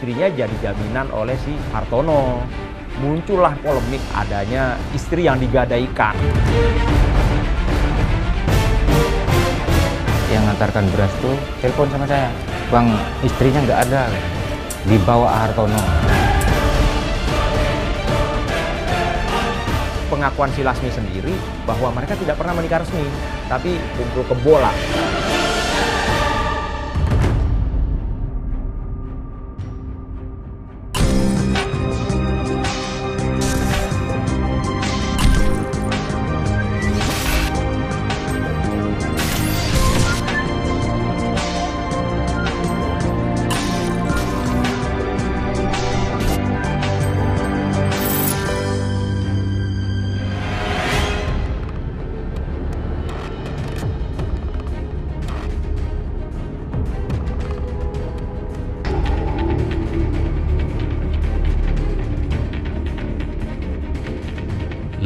istrinya jadi jaminan oleh si Hartono. Muncullah polemik adanya istri yang digadaikan. Yang ngantarkan beras tuh telepon sama saya, "Bang, istrinya nggak ada, dibawa Hartono." Pengakuan si Lasmi sendiri bahwa mereka tidak pernah menikah resmi, tapi kumpul kebo lah.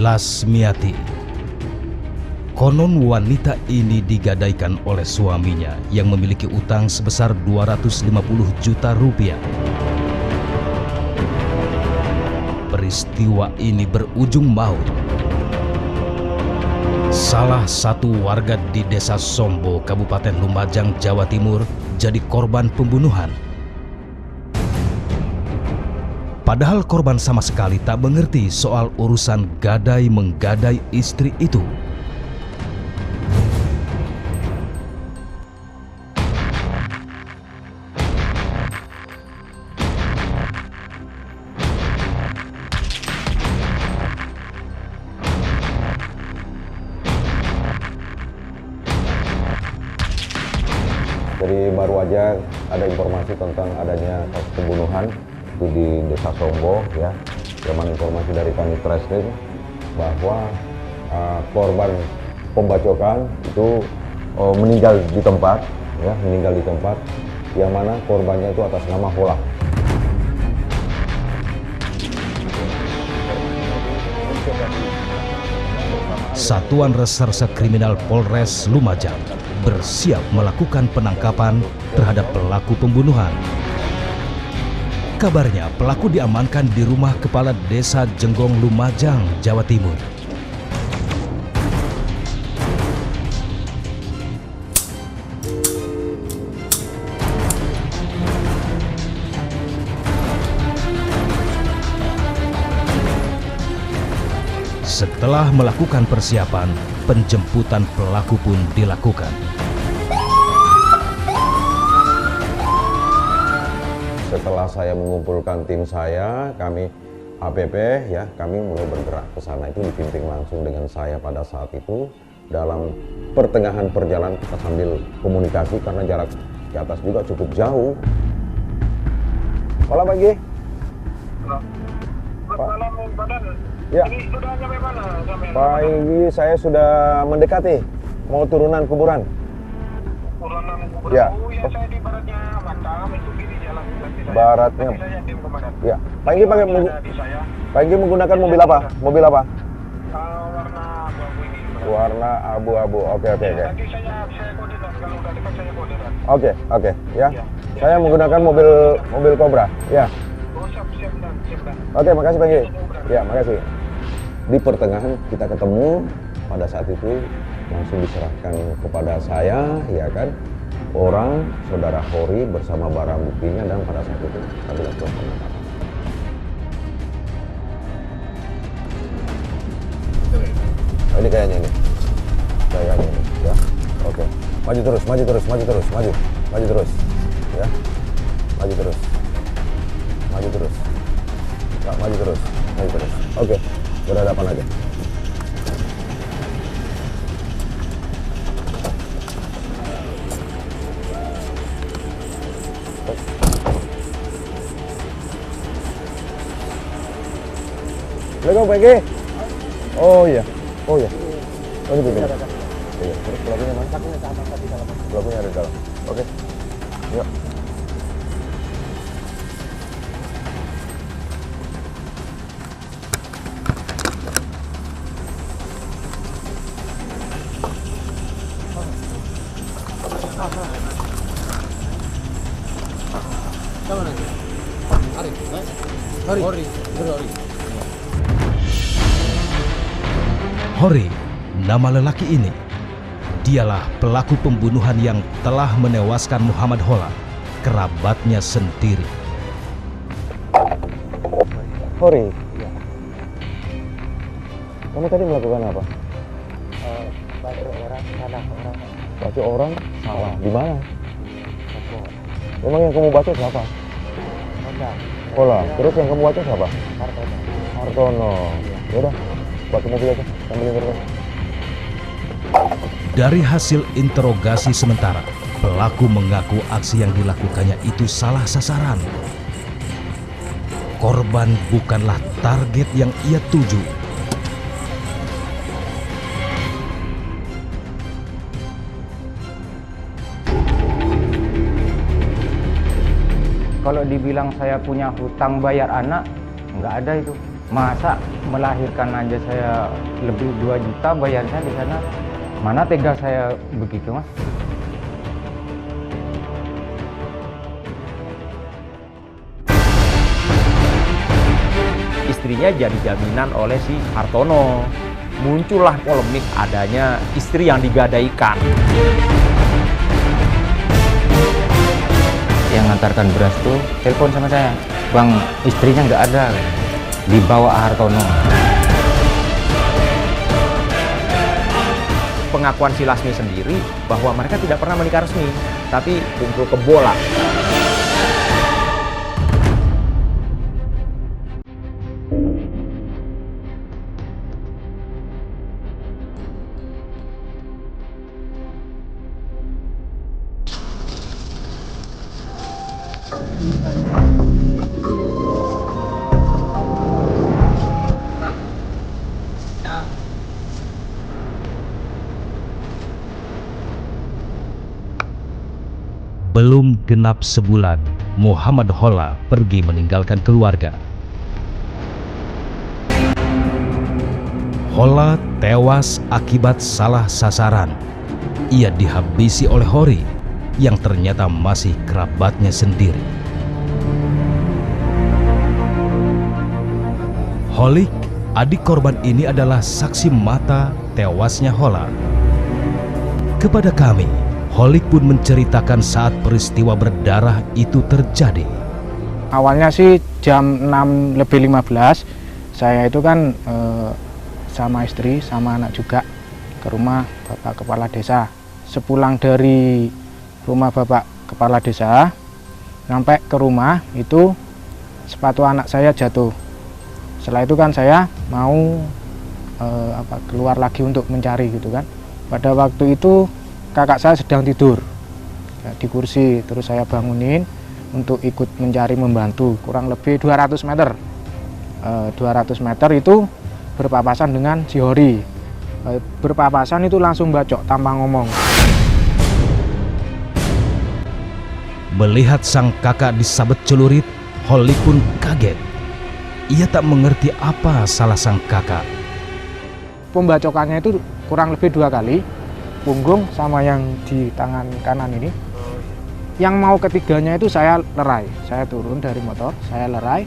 Lasmiati. Konon wanita ini digadaikan oleh suaminya yang memiliki utang sebesar 250 juta rupiah. Peristiwa ini berujung maut. Salah satu warga di Desa Sombo, Kabupaten Lumajang, Jawa Timur, jadi korban pembunuhan. Padahal korban sama sekali tak mengerti soal urusan gadai-menggadai istri itu. Jadi baru aja ada informasi tentang adanya kasus pembunuhan itu di Desa Sombo, ya. Yang informasi dari Kanit Reskrim bahwa korban pembacokan itu meninggal di tempat, ya, meninggal di tempat. Yang mana korbannya itu atas nama Hola. Satuan Reserse Kriminal Polres Lumajang bersiap melakukan penangkapan terhadap pelaku pembunuhan. Kabarnya pelaku diamankan di rumah Kepala Desa Jenggong, Lumajang, Jawa Timur. Setelah melakukan persiapan, penjemputan pelaku pun dilakukan. Setelah saya mengumpulkan tim saya, kami HPP, ya, kami mulai bergerak ke sana. Itu dipimpin langsung dengan saya pada saat itu. Dalam pertengahan perjalanan kita sambil komunikasi karena jarak di atas juga cukup jauh. Halo pagi. Malam badan. Ya. Ini sudah sampai mana? Pagi saya sudah mendekati mau turunan kuburan. Kuburan kuburan. Ya. Oh ya, saya di baratnya Batam, itu di jalan saya. Baratnya. Nanti saya tim komandan. Ya. Pagi pakai Di saya. Pagi menggunakan mobil apa? Mobil apa? Warna abu-abu ini. Warna abu-abu. Oke. Nanti saya koordinat, kalau udah dekat saya koordinat. Oke. Ya. Ya. Saya menggunakan mobil Cobra. Ya. Oh, siap dan. Oke, makasih Pagi. Ya, makasih. Di pertengahan kita ketemu, pada saat itu langsung diserahkan kepada saya, ya kan, orang saudara Hori bersama barang buktinya, dan pada saat itu kami lakukan penangkapan. Oh, ini kayaknya ini, ya. Oke, maju terus, ya, maju terus, ya, maju terus. Oke, berhadapan aja. Assalamualaikum Pegi. Oh iya. Oh ini begini. Iya. Terus pelakunya mana? Pelakunya ada di dalam. Oke. Yuk. Hori, nama lelaki ini, dialah pelaku pembunuhan yang telah menewaskan Muhammad Hola, kerabatnya sendiri. Hori, kamu tadi melakukan apa? Baca orang salah. Di mana? Memang yang kamu baca siapa? Hola. Terus yang kamu baca siapa? Hartono. Yaudah, bawa ke mobil aja, sambil terus. Dari hasil interogasi sementara, pelaku mengaku aksi yang dilakukannya itu salah sasaran. Korban bukanlah target yang ia tuju. Kalau dibilang saya punya hutang bayar anak, nggak ada itu. Masa melahirkan aja saya lebih 2 juta bayarnya di sana. Mana tega saya begitu, Mas? Istrinya jadi jaminan oleh si Hartono. Muncullah polemik adanya istri yang digadaikan. Yang ngantarkan beras tuh telepon sama saya, bang, istrinya nggak ada, dibawa Hartono. Pengakuan si Lasmi sendiri bahwa mereka tidak pernah menikah resmi, tapi kumpul kebola. Belum genap sebulan, Muhammad Hola pergi meninggalkan keluarga. Hola tewas akibat salah sasaran. Ia dihabisi oleh Hori yang ternyata masih kerabatnya sendiri. Holik, adik korban ini adalah saksi mata tewasnya Hola. Kepada kami, Holik pun menceritakan saat peristiwa berdarah itu terjadi. Awalnya sih jam 6:15, saya itu kan sama istri, sama anak juga ke rumah Bapak Kepala Desa. Sepulang dari rumah Bapak Kepala Desa, sampai ke rumah itu sepatu anak saya jatuh. Setelah itu kan saya mau keluar lagi untuk mencari gitu kan. Pada waktu itu kakak saya sedang tidur di kursi, terus saya bangunin untuk ikut mencari, membantu. Kurang lebih 200 meter. 200 meter itu berpapasan dengan si Hori. Berpapasan itu langsung bacok tanpa ngomong. Melihat sang kakak disabet celurit, Holik pun kaget. Ia tak mengerti apa salah sang kakak. Pembacokannya itu kurang lebih 2 kali. Punggung sama yang di tangan kanan ini. Yang mau ketiganya itu saya lerai, saya turun dari motor, saya lerai.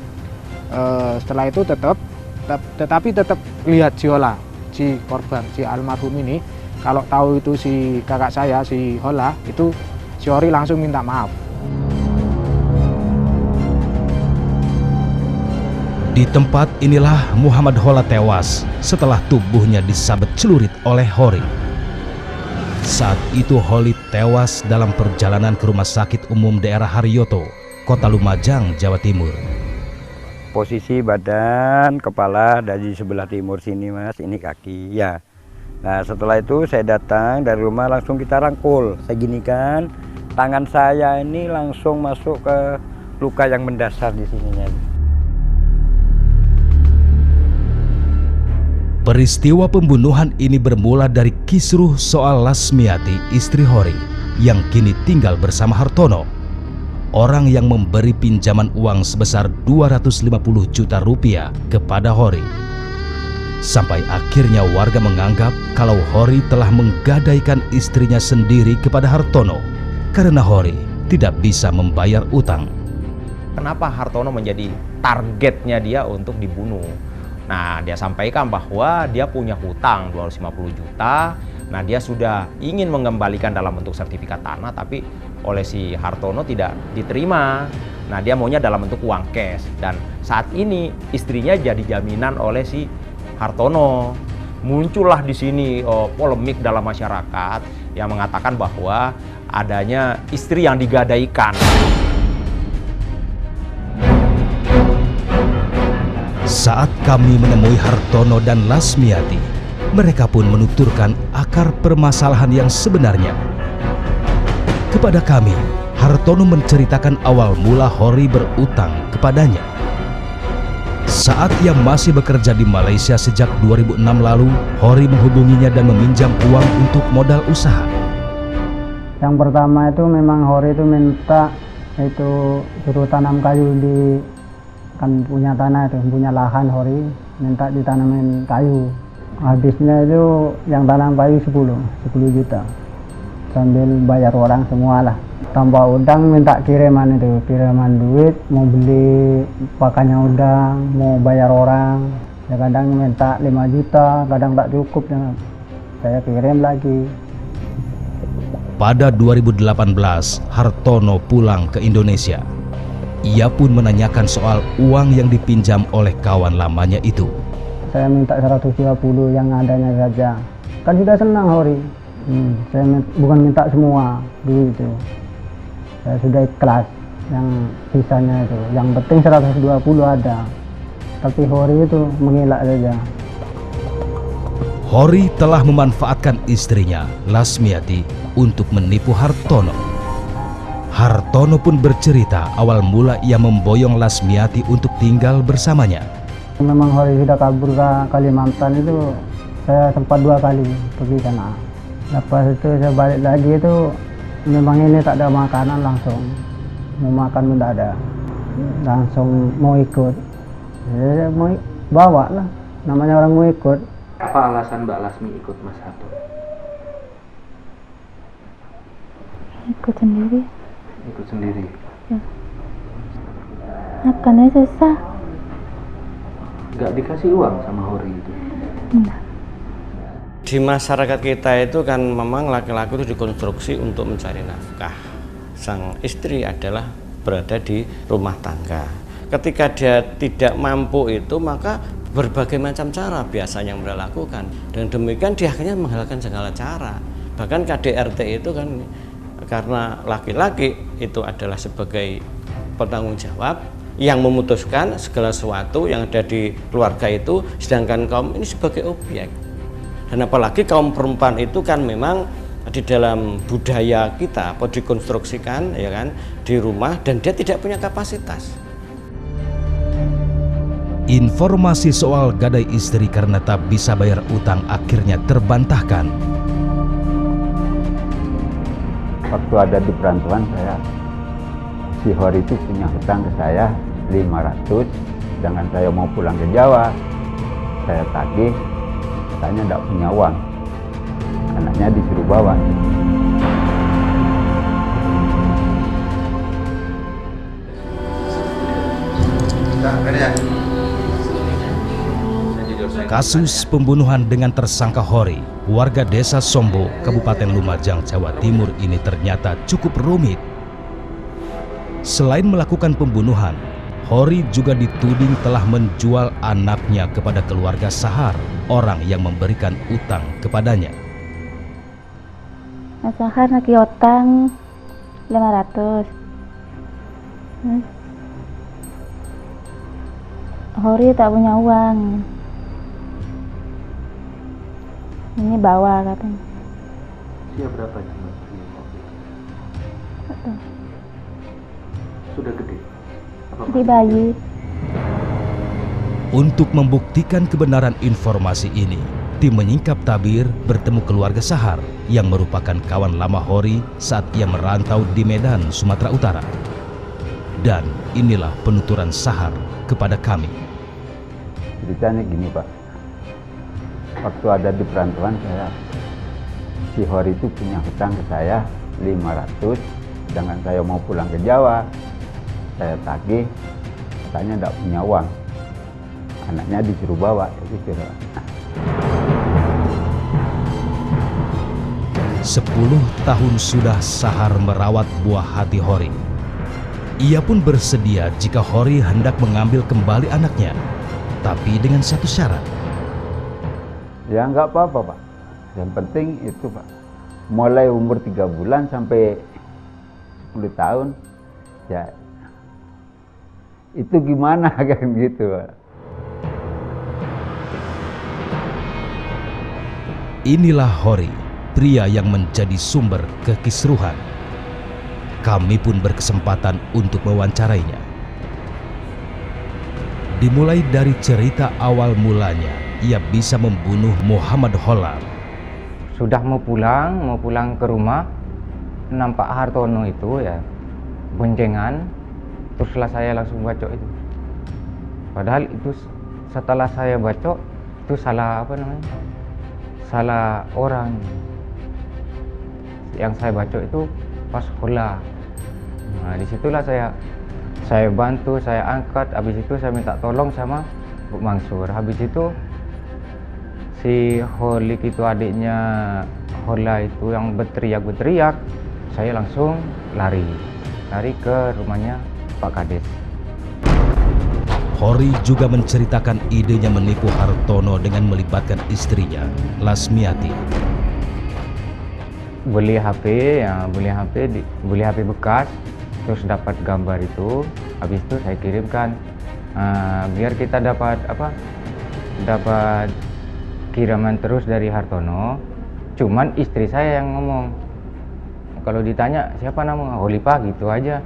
Setelah itu tetapi tetap lihat si Hola, si korban, si almarhum ini. Kalau tahu itu si kakak saya, si Hola, itu si Hori langsung minta maaf. Di tempat inilah Muhammad Hola tewas setelah tubuhnya disabet celurit oleh Hori. Saat itu Holi tewas dalam perjalanan ke Rumah Sakit Umum Daerah Haryoto, Kota Lumajang, Jawa Timur. Posisi badan, kepala dari sebelah timur sini, Mas, ini kaki ya. Nah, setelah itu saya datang dari rumah, langsung kita rangkul. Saya ginikan, tangan saya ini langsung masuk ke luka yang mendasar di sininya. Peristiwa pembunuhan ini bermula dari kisruh soal Lasmiati, istri Hori, yang kini tinggal bersama Hartono, orang yang memberi pinjaman uang sebesar 250 juta rupiah kepada Hori. Sampai akhirnya warga menganggap kalau Hori telah menggadaikan istrinya sendiri kepada Hartono karena Hori tidak bisa membayar utang. kenapa Hartono menjadi targetnya dia untuk dibunuh. Nah, dia sampaikan bahwa dia punya hutang 250 juta. Nah, dia sudah ingin mengembalikan dalam bentuk sertifikat tanah, tapi oleh si Hartono tidak diterima. Nah, dia maunya dalam bentuk uang cash. Dan saat ini istrinya jadi jaminan oleh si Hartono. Muncullah di sini polemik dalam masyarakat yang mengatakan bahwa adanya istri yang digadaikan. Saat kami menemui Hartono dan Lasmiati, mereka pun menuturkan akar permasalahan yang sebenarnya. Kepada kami, Hartono menceritakan awal mula Hori berutang kepadanya. Saat ia masih bekerja di Malaysia sejak 2006 lalu, Hori menghubunginya dan meminjam uang untuk modal usaha. Yang pertama itu memang Hori itu minta itu suruh tanam kayu di, kan punya tanah itu, punya lahan Hori, minta ditanamin kayu. Habisnya itu yang tanam kayu 10 juta. Sambil bayar orang semua lah. Tanpa udang minta kiriman itu, kiriman duit, mau beli pakannya udang, mau bayar orang. Ya kadang minta 5 juta, kadang tak cukup. Ya. Saya kirim lagi. Pada 2018, Hartono pulang ke Indonesia. Ia pun menanyakan soal uang yang dipinjam oleh kawan lamanya itu. Saya minta 120 yang adanya saja. Kan sudah senang Hori. Saya bukan minta semua duit itu. Saya sudah ikhlas yang sisanya itu. Yang penting 120 ada. Tapi Hori itu mengelak saja. Hori telah memanfaatkan istrinya, Lasmiati, untuk menipu Hartono. Hartono pun bercerita awal mula ia memboyong Lasmiati untuk tinggal bersamanya. Memang Hori sudah kabur ke Kalimantan itu, saya sempat 2 kali pergi sana. Lepas itu saya balik lagi itu, memang ini tak ada makanan langsung. Mau makan pun tak ada. Langsung mau ikut. Saya mau bawa lah, namanya orang mau ikut. Apa alasan Mbak Lasmi ikut Mas Harto? Ikut sendiri. Ikut sendiri? Ya. Makannya susah. Nggak dikasih uang sama Hori itu? Enggak. Di masyarakat kita itu kan memang laki-laki itu dikonstruksi untuk mencari nafkah. Sang istri adalah berada di rumah tangga. Ketika dia tidak mampu itu, maka berbagai macam cara biasanya yang mereka lakukan. Dan demikian dia akhirnya menghalalkan segala cara. Bahkan KDRT itu kan karena laki-laki itu adalah sebagai penanggung jawab yang memutuskan segala sesuatu yang ada di keluarga itu, sedangkan kaum ini sebagai objek. Dan apalagi kaum perempuan itu kan memang di dalam budaya kita dikonstruksikan ya kan di rumah, dan dia tidak punya kapasitas. Informasi soal gadai istri karena tak bisa bayar utang akhirnya terbantahkan. Waktu ada di perantauan saya, si Hori itu punya hutang ke saya 500, sedangkan saya mau pulang ke Jawa, saya tagih, katanya tidak punya uang, anaknya disuruh bawa. Kasus pembunuhan dengan tersangka Hori, warga desa Sombo, Kabupaten Lumajang, Jawa Timur ini ternyata cukup rumit. Selain melakukan pembunuhan, Hori juga dituding telah menjual anaknya kepada keluarga Sahar, orang yang memberikan utang kepadanya. Mas Sahar nagih utang 500. Hori tak punya uang. Ini bawa katanya. Usia berapa cuma? Sudah gede? Di bayi. Untuk membuktikan kebenaran informasi ini, tim menyingkap tabir bertemu keluarga Sahar yang merupakan kawan lama Hori saat ia merantau di Medan, Sumatera Utara. Dan inilah penuturan Sahar kepada kami. Ceritanya gini Pak, waktu ada di perantauan saya, si Hori itu punya hutang ke saya 500, sedangkan saya mau pulang ke Jawa, Saya tagih, katanya tidak punya uang. Anaknya disuruh bawa, gitu. 10 tahun sudah Sahar merawat buah hati Hori. Ia pun bersedia jika Hori hendak mengambil kembali anaknya, tapi dengan satu syarat. Ya nggak apa-apa Pak, yang penting itu Pak, mulai umur 3 bulan sampai 10 tahun, ya itu gimana kan gitu Pak. Inilah Hori, pria yang menjadi sumber kekisruhan. Kami pun berkesempatan untuk mewawancarainya. Dimulai dari cerita awal mulanya, ia bisa membunuh Muhammad Hollar. Sudah mau pulang ke rumah, nampak Hartono itu ya boncengan, teruslah saya langsung bacok itu. Padahal itu setelah saya bacok itu salah salah orang. Yang saya bacok itu pas Hola. Nah, disitulah saya bantu, saya angkat. Habis itu saya minta tolong sama Bu Mansur. Habis itu si Holik itu adiknya Hola itu yang berteriak, saya langsung lari ke rumahnya Pak Kades. Hori juga menceritakan idenya menipu Hartono dengan melibatkan istrinya, Lasmiati. Beli HP bekas, terus dapat gambar itu, habis itu saya kirimkan, biar kita dapat kiriman terus dari Hartono. Cuman istri saya yang ngomong, kalau ditanya siapa nama Holipa gitu aja.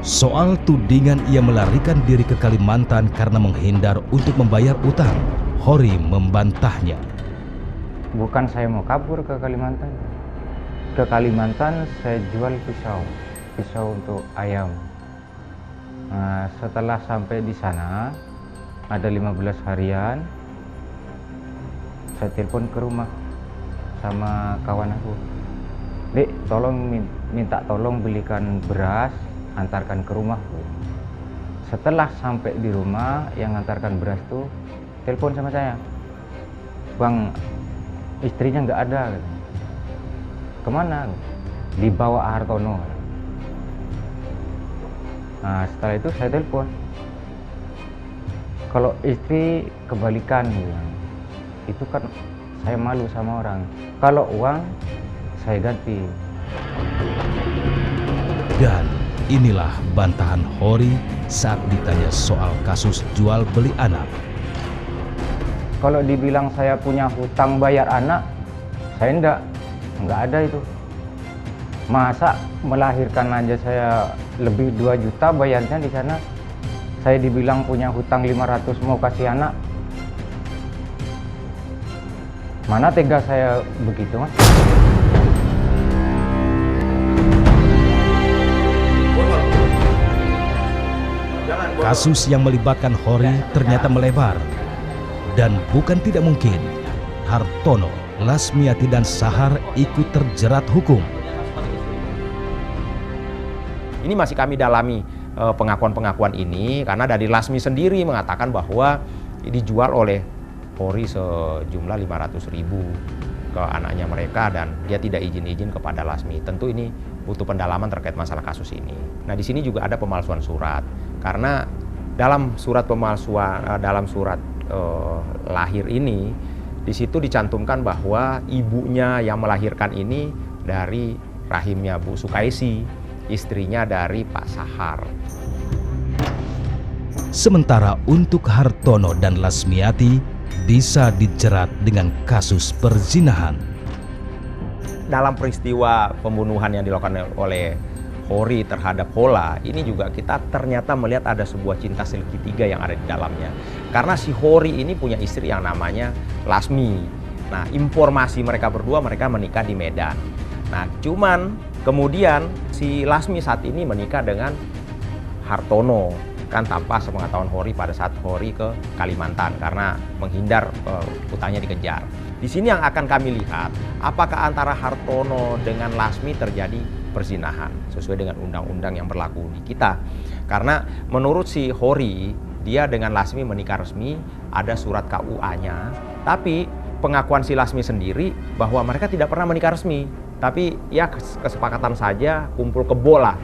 Soal tudingan ia melarikan diri ke Kalimantan karena menghindar untuk membayar utang, Hori membantahnya. Bukan saya mau kabur ke Kalimantan. Ke Kalimantan saya jual pisau untuk ayam. Setelah sampai di sana, ada 15 harian, saya telepon ke rumah sama kawan aku. Dek, minta tolong belikan beras, antarkan ke rumah. Setelah sampai di rumah, yang antarkan beras tuh telepon sama saya. Bang, istrinya nggak ada. Kemana? Dibawa Hartono. Nah, setelah itu saya telepon. Kalau istri kebalikan, itu kan saya malu sama orang. Kalau uang, saya ganti. Dan inilah bantahan Hori saat ditanya soal kasus jual beli anak. Kalau dibilang saya punya hutang bayar anak, saya enggak ada itu. Masa melahirkan aja saya lebih 2 juta bayarnya di sana. Saya dibilang punya hutang 500 mau kasih anak. Mana tega saya begitu, Mas? Kasus yang melibatkan Hori ternyata melebar. Dan bukan tidak mungkin, Hartono, Lasmiati dan Sahar ikut terjerat hukum. Ini masih kami dalami pengakuan-pengakuan ini, karena dari Lasmi sendiri mengatakan bahwa dijual oleh Hori sejumlah 500.000 ke anaknya mereka dan dia tidak izin-izin kepada Lasmi. Tentu ini butuh pendalaman terkait masalah kasus ini. Nah, di sini juga ada pemalsuan surat, karena dalam surat pemalsuan, dalam surat lahir ini, di situ dicantumkan bahwa ibunya yang melahirkan ini dari rahimnya Bu Sukaisi, istrinya dari Pak Sahar. Sementara untuk Hartono dan Lasmiati bisa dijerat dengan kasus perzinahan. Dalam peristiwa pembunuhan yang dilakukan oleh Hori terhadap Hola, ini juga kita ternyata melihat ada sebuah cinta segitiga yang ada di dalamnya. Karena si Hori ini punya istri yang namanya Lasmi. Nah, informasi mereka berdua, mereka menikah di Medan. Nah, cuman kemudian si Lasmi saat ini menikah dengan Hartono, kan tanpa sepengetahuan Hori pada saat Hori ke Kalimantan karena menghindar utangnya dikejar. Di sini yang akan kami lihat, apakah antara Hartono dengan Lasmi terjadi perzinahan sesuai dengan undang-undang yang berlaku di kita. Karena menurut si Hori, dia dengan Lasmi menikah resmi, ada surat KUA-nya, tapi pengakuan si Lasmi sendiri bahwa mereka tidak pernah menikah resmi. Tapi ya kesepakatan saja, kumpul kebo lah